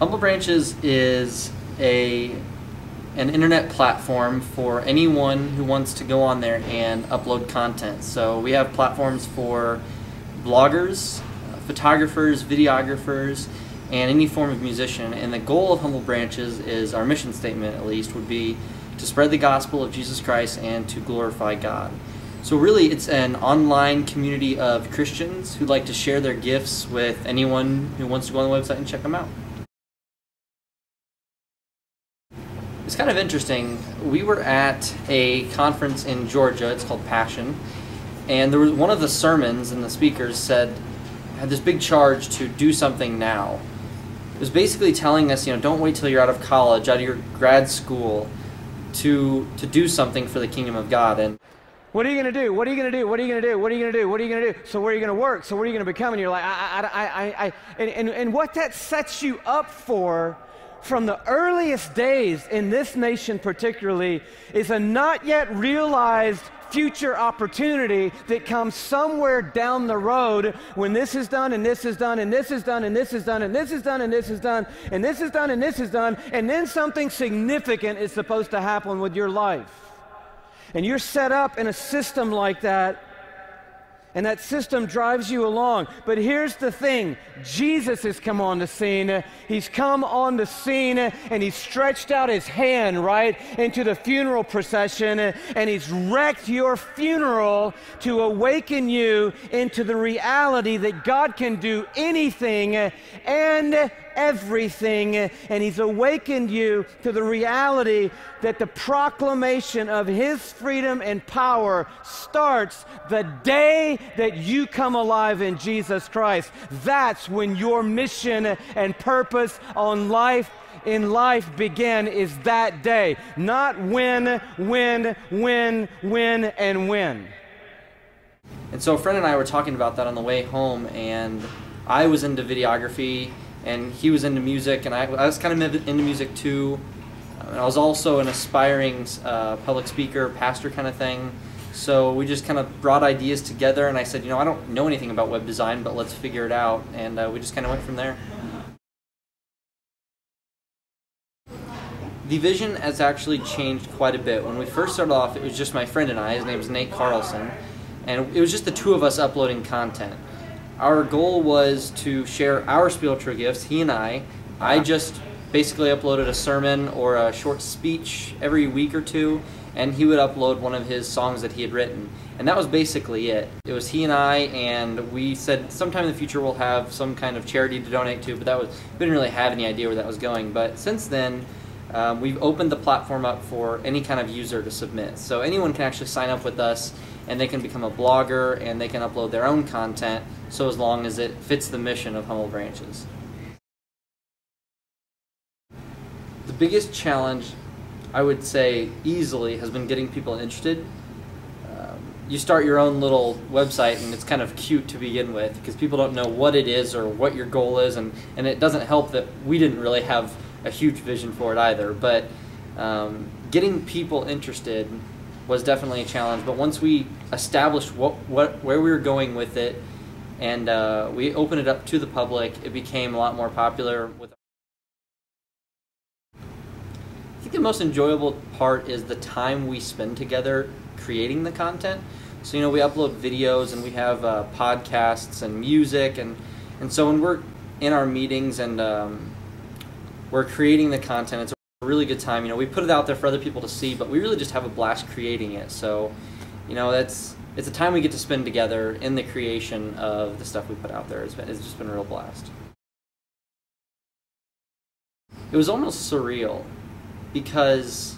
Humble Branches is an internet platform for anyone who wants to go on there and upload content. So we have platforms for bloggers, photographers, videographers, and any form of musician. And the goal of Humble Branches is, our mission statement at least, would be to spread the gospel of Jesus Christ and to glorify God. So really it's an online community of Christians who like to share their gifts with anyone who wants to go on the website and check them out. It's kind of interesting. We were at a conference in Georgia, it's called Passion, and there was one of the sermons, and the speakers had this big charge to do something now. It was basically telling us, don't wait till you're out of college, out of your grad school, to do something for the kingdom of God. And what are you going to do? What are you going to do? What are you going to do? What are you going to do? What are you going to do? So where are you going to work? So what are you going to become? And you're like, and what that sets you up for from the earliest days in this nation particularly is a not yet realized future opportunity that comes somewhere down the road when this is done and this is done and this is done and this is done and this is done and this is done and this is done and this is done, and then something significant is supposed to happen with your life. And you're set up in a system like that, and that system drives you along. But here's the thing. Jesus has come on the scene. He's come on the scene, and he's stretched out his hand, right, into the funeral procession, and he's wrecked your funeral to awaken you into the reality that God can do anything and everything, and he's awakened you to the reality that the proclamation of his freedom and power starts the day that you come alive in Jesus Christ. That's when your mission and purpose in life begin, is that day. Not when, and when. And so a friend and I were talking about that on the way home, and I was into videography, and he was into music, and I was kind of into music too. I was also an aspiring public speaker, pastor kind of thing. So we just kind of brought ideas together, and I said, I don't know anything about web design, but let's figure it out. And we just kind of went from there. The vision has actually changed quite a bit. When we first started off, it was just my friend and I. His name is Nate Carlson, and it was just the two of us uploading content. Our goal was to share our spiritual gifts, he and I. I just basically uploaded a sermon or a short speech every week or two, and he would upload one of his songs that he had written. And that was basically it. It was he and I, and we said sometime in the future we'll have some kind of charity to donate to, but we didn't really have any idea where that was going. But since then, we've opened the platform up for any kind of user to submit. So anyone can actually sign up with us, and they can become a blogger, and they can upload their own content, so as long as it fits the mission of Humble Branches. The biggest challenge, I would say easily, has been getting people interested. You start your own little website, and it's kind of cute to begin with because people don't know what it is or what your goal is, and it doesn't help that we didn't really have a huge vision for it either. But getting people interested was definitely a challenge. But once we established where we were going with it, and we opened it up to the public, it became a lot more popular. I think the most enjoyable part is the time we spend together creating the content. So we upload videos, and we have podcasts and music, and so when we're in our meetings and we're creating the content, it's a really good time. We put it out there for other people to see, but we really just have a blast creating it. So it's a time we get to spend together in the creation of the stuff we put out there. It's just been a real blast. It was almost surreal because,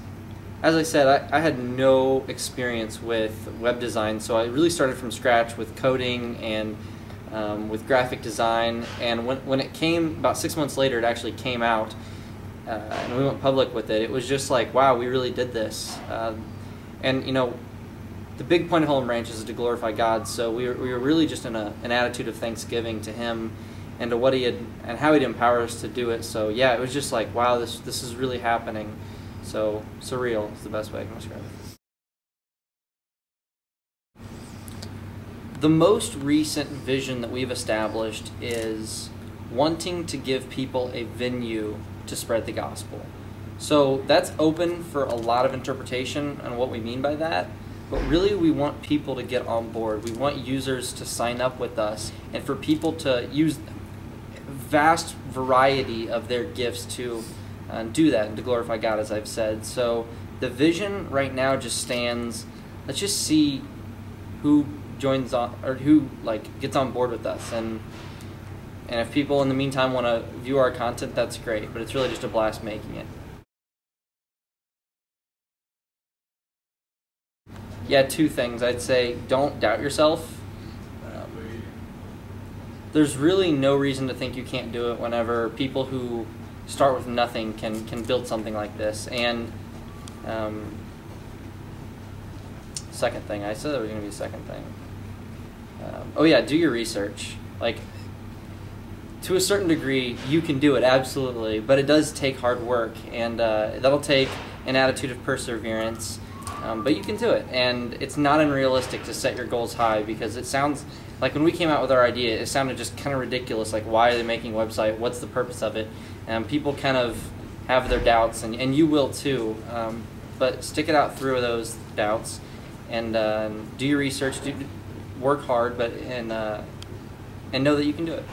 as I said, I had no experience with web design, so I really started from scratch with coding and with graphic design. And when it came, about 6 months later, it actually came out, and we went public with it. It was just like, wow, we really did this. And the big point of Humble Branches is to glorify God, so we were really just in an attitude of thanksgiving to Him and to what He had and how He'd empower us to do it. So yeah, it was just like, wow, this is really happening. So surreal is the best way I can describe it. The most recent vision that we've established is wanting to give people a venue to spread the gospel. So that's open for a lot of interpretation on what we mean by that. But really, we want people to get on board. We want users to sign up with us and for people to use vast variety of their gifts to do that and to glorify God, as I've said. So the vision right now just stands. Let's just see who joins on, or who gets on board with us, and if people in the meantime want to view our content, that's great. But it's really just a blast making it. Yeah, two things. I'd say don't doubt yourself. There's really no reason to think you can't do it whenever people who start with nothing can build something like this. And second thing, I said there was going to be a second thing. Oh yeah, do your research. To a certain degree, you can do it, absolutely, but it does take hard work, and that'll take an attitude of perseverance. But you can do it, and it's not unrealistic to set your goals high, because it sounds like when we came out with our idea, it sounded just kind of ridiculous. Like, why are they making a website? What's the purpose of it? And people kind of have their doubts, and you will too. But stick it out through those doubts, and do your research, work hard, and know that you can do it.